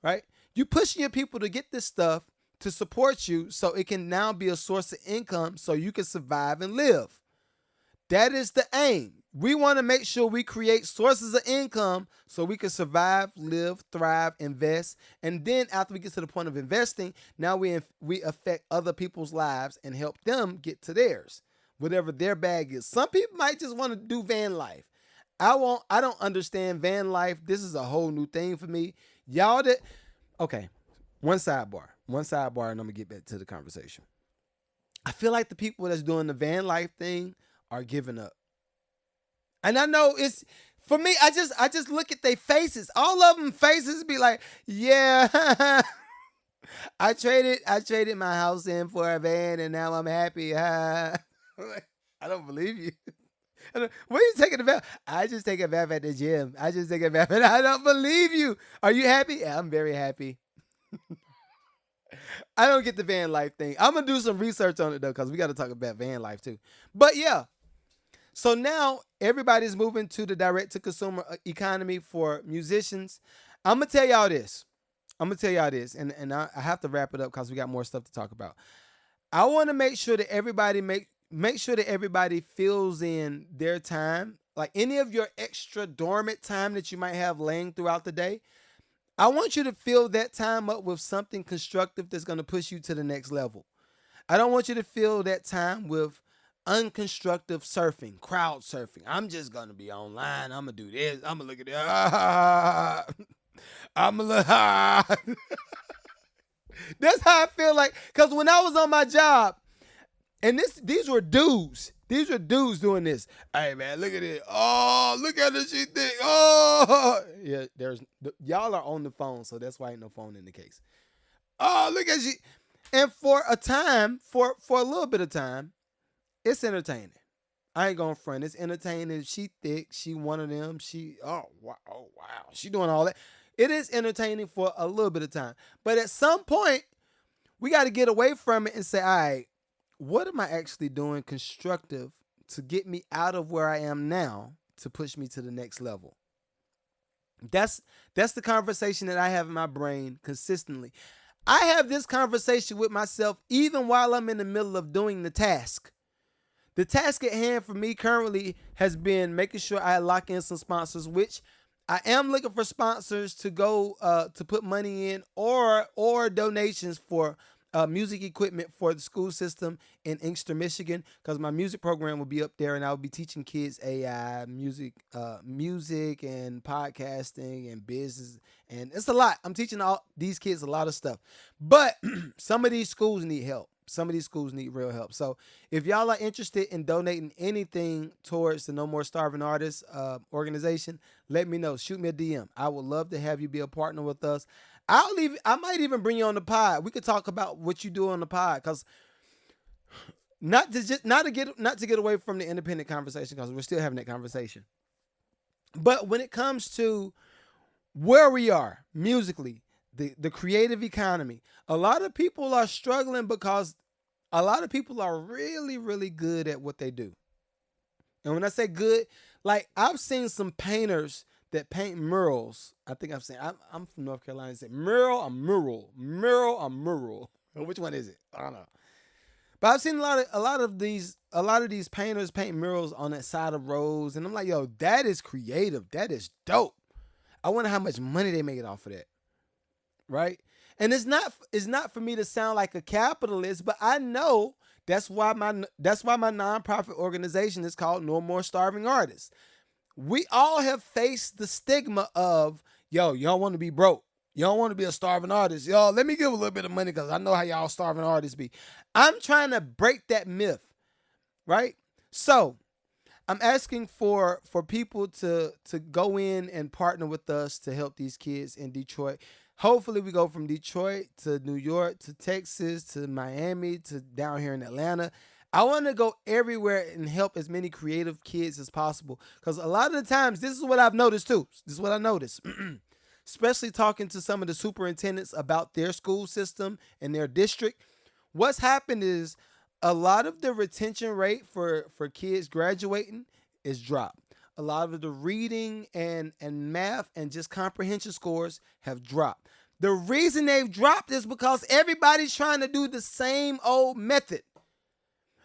right? You're pushing your people to get this stuff to support you so it can now be a source of income so you can survive and live. That is the aim. We want to make sure we create sources of income so we can survive, live, thrive, invest. And then after we get to the point of investing, now we affect other people's lives and help them get to theirs, whatever their bag is. Some people might just want to do van life. I don't understand van life. This is a whole new thing for me. Okay, one sidebar, and I'm going to get back to the conversation. I feel like the people that's doing the van life thing are giving up. And I know it's, for me, I just look at their faces. All of them faces be like, yeah, I traded my house in for a van and now I'm happy. I don't believe you. Where are you taking a bath? I just take a bath at the gym. I don't believe you. Are you happy? Yeah, I'm very happy. I don't get the van life thing. I'm going to do some research on it though, because we got to talk about van life too. But yeah. So now everybody's moving to the direct-to-consumer economy for musicians. I'm going to tell y'all this. And I have to wrap it up because we got more stuff to talk about. I want to make sure that everybody make sure that everybody fills in their time. Like any of your extra dormant time that you might have laying throughout the day. I want you to fill that time up with something constructive that's going to push you to the next level. I don't want you to fill that time with unconstructive surfing, crowd surfing. I'm just going to be online. I'm going to do this. I'm going to look at it. I'm going to look. That's how I feel like. Because when I was on my job, And these were dudes. These were dudes doing this. Hey man, look at it. Oh, look at this shit thing. Oh, yeah. Y'all are on the phone, so that's why ain't no phone in the case. Oh, look at you. And for a time, for a little bit of time, it's entertaining. I ain't gonna front. It's entertaining. She thick. She one of them. Oh wow. She doing all that. It is entertaining for a little bit of time. But at some point, we got to get away from it and say, all right, what am I actually doing constructive to get me out of where I am now to push me to the next level? That's the conversation that I have in my brain consistently. I have this conversation with myself even while I'm in the middle of doing the task. The task at hand for me currently has been making sure I lock in some sponsors, which I am looking for sponsors to go to put money in or donations for music equipment for the school system in Inkster, Michigan, because my music program will be up there and I'll be teaching kids AI, music and podcasting and business. And it's a lot. I'm teaching all these kids a lot of stuff. But some of these schools need help. Some of these schools need real help. So if y'all are interested in donating anything towards the No More Starving Artists organization, let me know. Shoot me a DM. I would love to have you be a partner with us. I might even bring you on the pod. We could talk about what you do on the pod, because not to get away from the independent conversation, because we're still having that conversation. But when it comes to where we are musically, the creative economy, a lot of people are struggling because a lot of people are really, really good at what they do. And when I say good, like I've seen some painters that paint murals. I think I've seen, I'm from North Carolina. Say mural or mural. Which one is it? I don't know. But I've seen a lot of these painters paint murals on that side of roads. And I'm like, yo, that is creative. That is dope. I wonder how much money they made off of that. Right? And it's not for me to sound like a capitalist, but I know that's why my nonprofit organization is called No More Starving Artists. We all have faced the stigma of, yo, y'all want to be broke. Y'all want to be a starving artist. Y'all, let me give a little bit of money because I know how y'all starving artists be. I'm trying to break that myth, right? So I'm asking for people to go in and partner with us to help these kids in Detroit. Hopefully we go from Detroit to New York to Texas to Miami to down here in Atlanta. I want to go everywhere and help as many creative kids as possible, because a lot of the times, this is what I've noticed too. This is what I noticed, especially talking to some of the superintendents about their school system and their district. What's happened is a lot of the retention rate for kids graduating is dropped. A lot of the reading and math and just comprehension scores have dropped. The reason they've dropped is because everybody's trying to do the same old method.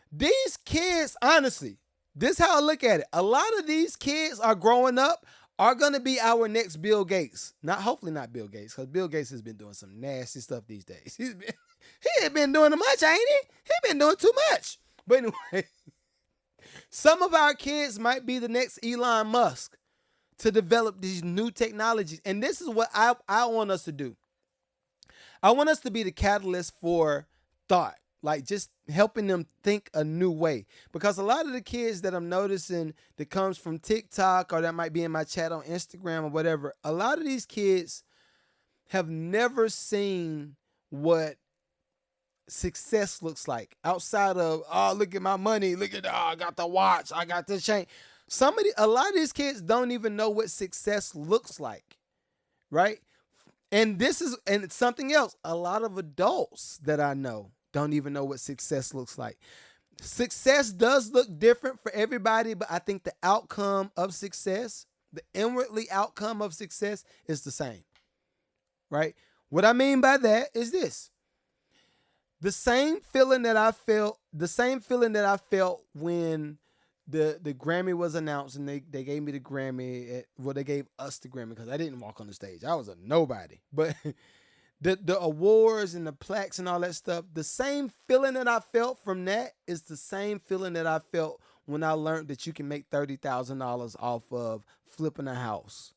These kids, honestly, this is how I look at it. A lot of these kids are growing up, are going to be our next Bill Gates. Hopefully not Bill Gates, because Bill Gates has been doing some nasty stuff these days. He ain't been doing too much, ain't he? He been doing too much. But anyway, some of our kids might be the next Elon Musk to develop these new technologies. And this is what I want us to do. I want us to be the catalyst for thought, like just helping them think a new way. Because a lot of the kids that I'm noticing that comes from TikTok, or that might be in my chat on Instagram or whatever, a lot of these kids have never seen what success looks like outside of, oh, look at my money, look at, I got the watch, I got the chain. A lot of these kids don't even know what success looks like, right? And and something else, a lot of adults that I know don't even know what success looks like. Success does look different for everybody, but I think the outcome of success, the inwardly outcome of success, is the same, right? What I mean by that is this. The same feeling that I felt when the Grammy was announced and they gave me the Grammy. They gave us the Grammy, because I didn't walk on the stage. I was a nobody. But the awards and the plaques and all that stuff, the same feeling that I felt from that is the same feeling that I felt when I learned that you can make $30,000 off of flipping a house.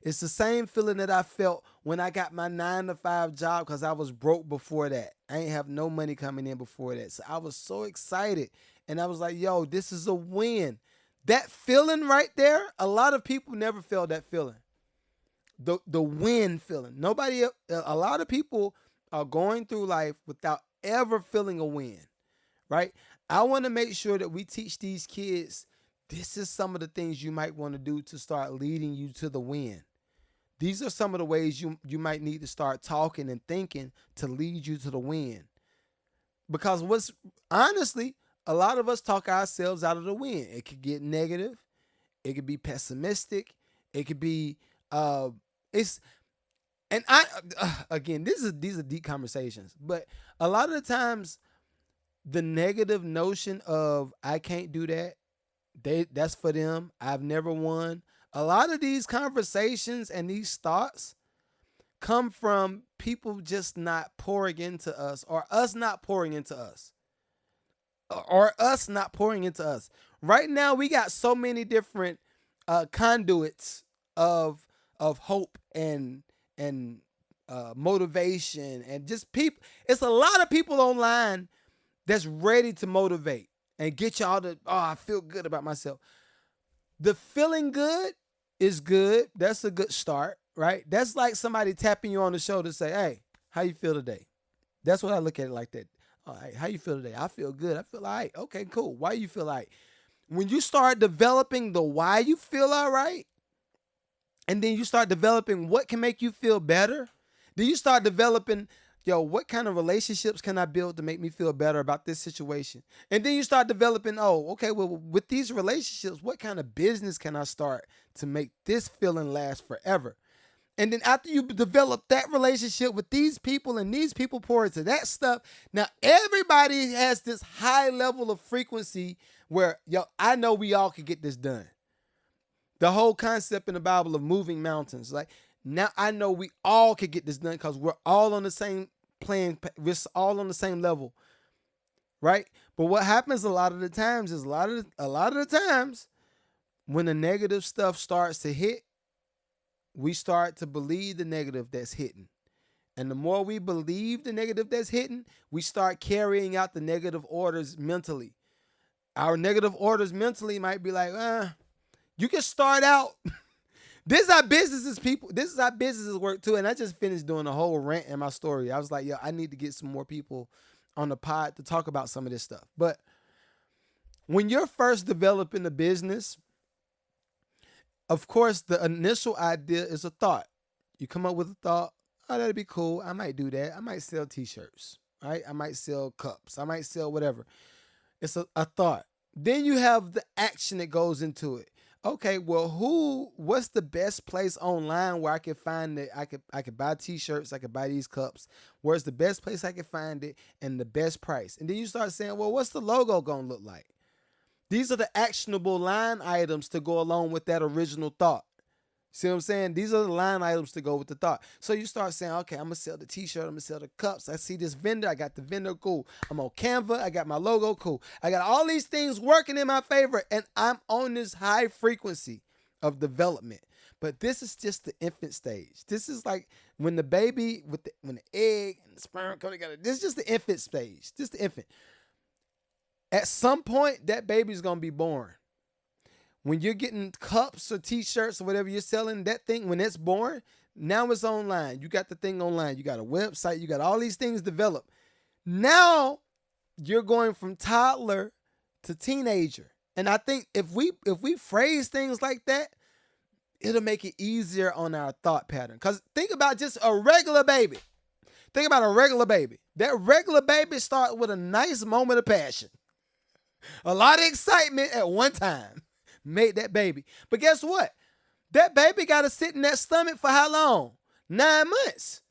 It's the same feeling that I felt when I got my 9 to 5 job because I was broke before that. I ain't have no money coming in before that. So I was so excited. And I was like, yo, this is a win. That feeling right there, a lot of people never felt that feeling. The win feeling. A lot of people are going through life without ever feeling a win, right? I want to make sure that we teach these kids this is some of the things you might want to do to start leading you to the win. These are some of the ways you might need to start talking and thinking to lead you to the win. Because honestly, a lot of us talk ourselves out of the win. It could get negative. It could be pessimistic. It could be again, these are deep conversations, but a lot of the times the negative notion of I can't do that, that's for them, I've never won. A lot of these conversations and these thoughts come from people just not pouring into us, or us not pouring into us. Right now, we got so many different conduits of hope and motivation, and just people. It's a lot of people online that's ready to motivate and get y'all to, I feel good about myself. The feeling good is good. That's a good start, right? That's like somebody tapping you on the shoulder to say, hey, how you feel today? That's what I look at it like that. All right, how you feel today? I feel good. I feel all right. Okay, cool. Why you feel all right? When you start developing the why you feel all right, and then you start developing what can make you feel better, then you start developing, what kind of relationships can I build to make me feel better about this situation? And then you start developing, with these relationships, what kind of business can I start to make this feeling last forever? And then after you develop that relationship with these people and these people pour into that stuff, now everybody has this high level of frequency where, I know we all could get this done. The whole concept in the Bible of moving mountains, like, now I know we all could get this done because we're all on the same we're all on the same level, right? But what happens a lot of the times is a lot of the times when the negative stuff starts to hit, we start to believe the negative that's hitting. And the more we believe the negative that's hitting, we start carrying out the negative orders mentally. Our negative orders mentally might be like, you can start out. This is how businesses work too. And I just finished doing a whole rant in my story. I was like, I need to get some more people on the pod to talk about some of this stuff. But when you're first developing a business, of course, the initial idea is a thought. You come up with a thought, that'd be cool. I might do that. I might sell t-shirts, right? I might sell cups. I might sell whatever. It's a thought. Then you have the action that goes into it. Okay, well, what's the best place online where I can find that I could buy t-shirts, I could buy these cups? Where's the best place I can find it and the best price? And then you start saying, well, what's the logo going to look like? These are the actionable line items to go along with that original thought. See what I'm saying? These are the line items to go with the thought. So you start saying, okay, I'm going to sell the t-shirt. I'm going to sell the cups. I see this vendor. I got the vendor. Cool. I'm on Canva. I got my logo. Cool. I got all these things working in my favor, and I'm on this high frequency of development. But this is just the infant stage. This is like when the baby, when the egg and the sperm come together. This is just the infant stage. Just the infant. At some point, that baby's going to be born. When you're getting cups or t-shirts or whatever you're selling, that thing, when it's born, now it's online. You got the thing online. You got a website. You got all these things developed. Now you're going from toddler to teenager. And I think if we phrase things like that, it'll make it easier on our thought pattern. Because think about just a regular baby. Think about a regular baby. That regular baby starts with a nice moment of passion. A lot of excitement at one time. Made that baby. But guess what? That baby got to sit in that stomach for how long? 9 months.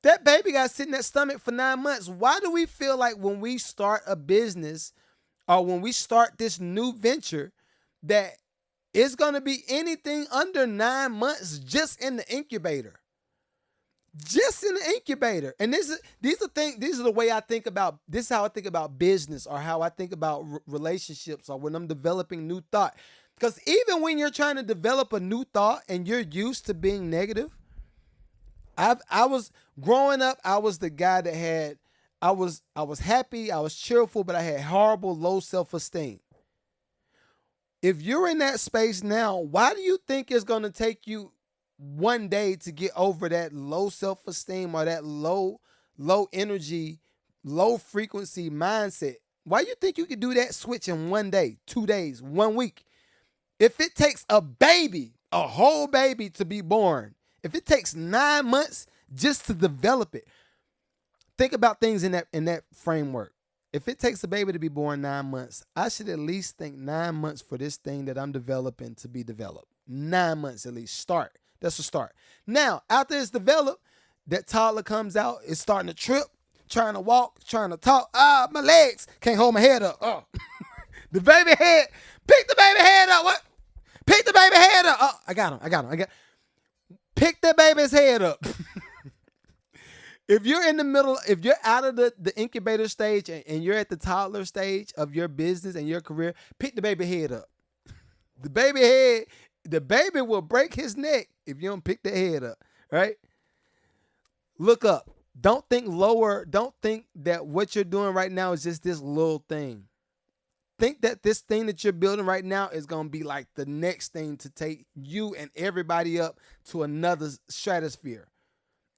That baby got to sit in that stomach for 9 months. Why do we feel like when we start a business or when we start this new venture that it's going to be anything under 9 months just in the incubator? Just in the incubator. And these are the way I think about, this is how I think about business or how I think about relationships or when I'm developing new thought. Because even when you're trying to develop a new thought and you're used to being negative, I was growing up, I was the guy that had, I was happy, I was cheerful, but I had horrible low self-esteem. If you're in that space now, why do you think it's going to take you one day to get over that low self-esteem or that low energy, low frequency mindset? Why do you think you could do that switch in 1 day, 2 days, 1 week? If it takes a baby, a whole baby to be born, if it takes 9 months just to develop it, think about things in that framework. If it takes a baby to be born 9 months, I should at least think 9 months for this thing that I'm developing to be developed. 9 months at least. Start. That's a start. Now, after it's developed, that toddler comes out, is starting to trip, trying to walk, trying to talk. My legs can't hold my head up. Oh. The baby head. Pick the baby head up. What? Pick the baby head up. Oh, I got him. Pick the baby's head up. If you're in the middle, if you're out of the incubator stage and you're at the toddler stage of your business and your career, pick the baby head up. The baby will break his neck if you don't pick the head up, right? Look up. Don't think lower. Don't think that what you're doing right now is just this little thing. Think that this thing that you're building right now is going to be like the next thing to take you and everybody up to another stratosphere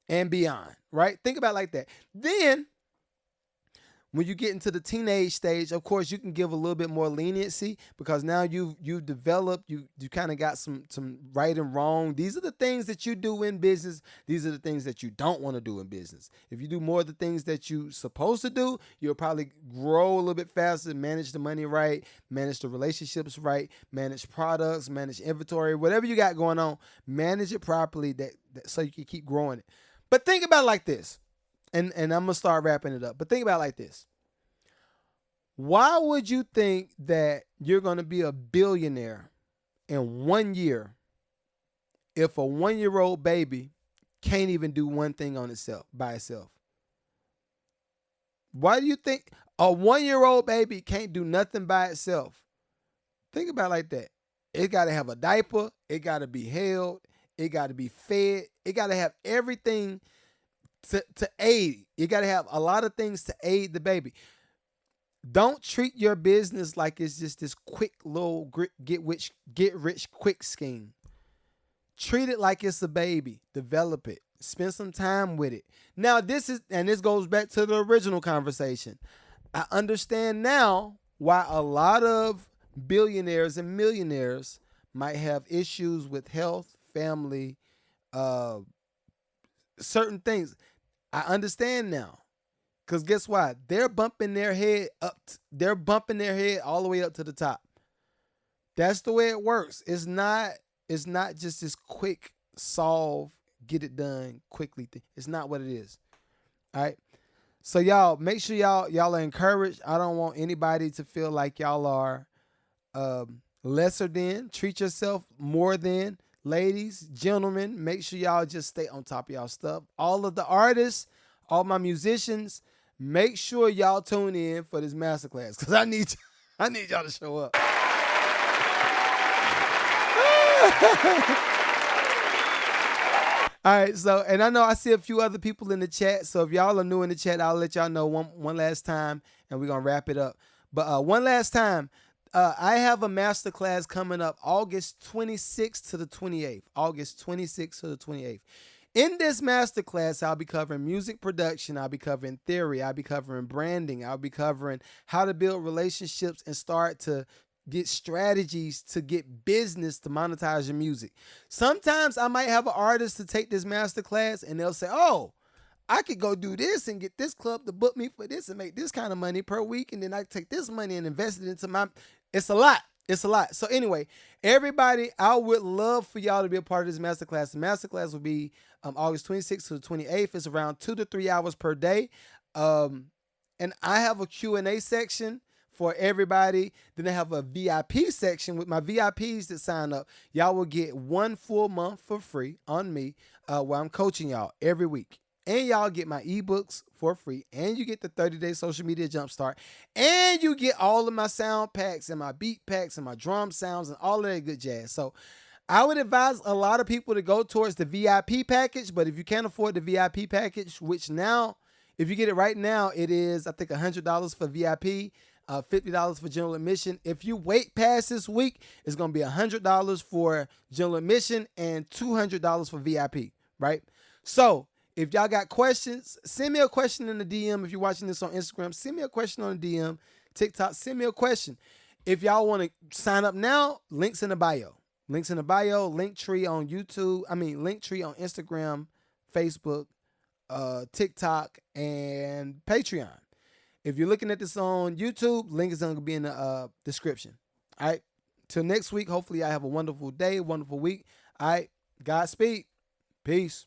and beyond, right? Think about it like that. Then, when you get into the teenage stage, of course, you can give a little bit more leniency because now you've developed, you kind of got some right and wrong. These are the things that you do in business. These are the things that you don't want to do in business. If you do more of the things that you're supposed to do, you'll probably grow a little bit faster, manage the money right, manage the relationships right, manage products, manage inventory, whatever you got going on, manage it properly so you can keep growing it. But think about it like this. And I'm going to start wrapping it up. But think about it like this. Why would you think that you're going to be a billionaire in 1 year if a 1-year-old baby can't even do one thing on itself by itself? Why do you think a 1-year-old baby can't do nothing by itself? Think about it like that. It got to have a diaper. It got to be held. It got to be fed. It got to have everything to aid. You got to have a lot of things to aid the baby. Don't treat your business like it's just this quick little get rich quick scheme. Treat it like it's a baby. Develop it. Spend some time with it. Now this goes back to the original conversation. I understand now why a lot of billionaires and millionaires might have issues with health, family, certain things. I understand now. Because guess what? They're bumping their head up. They're bumping their head all the way up to the top. That's the way it works. It's not just this quick solve, get it done quickly thing. It's not what it is. All right. So y'all, make sure y'all are encouraged. I don't want anybody to feel like y'all are lesser than. Treat yourself more than. Ladies, gentlemen, make sure y'all just stay on top of y'all stuff. All of the artists, all my musicians, make sure y'all tune in for this masterclass because I need y'all to show up. All right, so, and I know I see a few other people in the chat, so if y'all are new in the chat, I'll let y'all know one last time, and we're going to wrap it up. But one last time, I have a masterclass coming up August 26th to the 28th. August 26th to the 28th. In this masterclass, I'll be covering music production. I'll be covering theory. I'll be covering branding. I'll be covering how to build relationships and start to get strategies to get business to monetize your music. Sometimes I might have an artist to take this masterclass and they'll say, oh, I could go do this and get this club to book me for this and make this kind of money per week. And then I take this money and invest it into it's a lot. It's a lot. So anyway, everybody, I would love for y'all to be a part of this masterclass. The masterclass will be August 26th to the 28th. It's around 2 to 3 hours per day. And I have a Q&A section for everybody. Then I have a VIP section with my VIPs that sign up. Y'all will get 1 full month for free on me where I'm coaching y'all every week. And y'all get my ebooks for free. And you get the 30-day social media jumpstart. And you get all of my sound packs and my beat packs and my drum sounds and all of that good jazz. So I would advise a lot of people to go towards the VIP package. But if you can't afford the VIP package, which now, if you get it right now, it is, I think, $100 for VIP, $50 for general admission. If you wait past this week, it's going to be $100 for general admission and $200 for VIP, right? So if y'all got questions, send me a question in the DM. If you're watching this on Instagram, send me a question on the DM. TikTok, send me a question. If y'all want to sign up now, links in the bio. Links in the bio, Linktree on YouTube. Linktree on Instagram, Facebook, TikTok, and Patreon. If you're looking at this on YouTube, link is going to be in the description. All right. Till next week, hopefully I have a wonderful day, wonderful week. All right. Godspeed. Peace.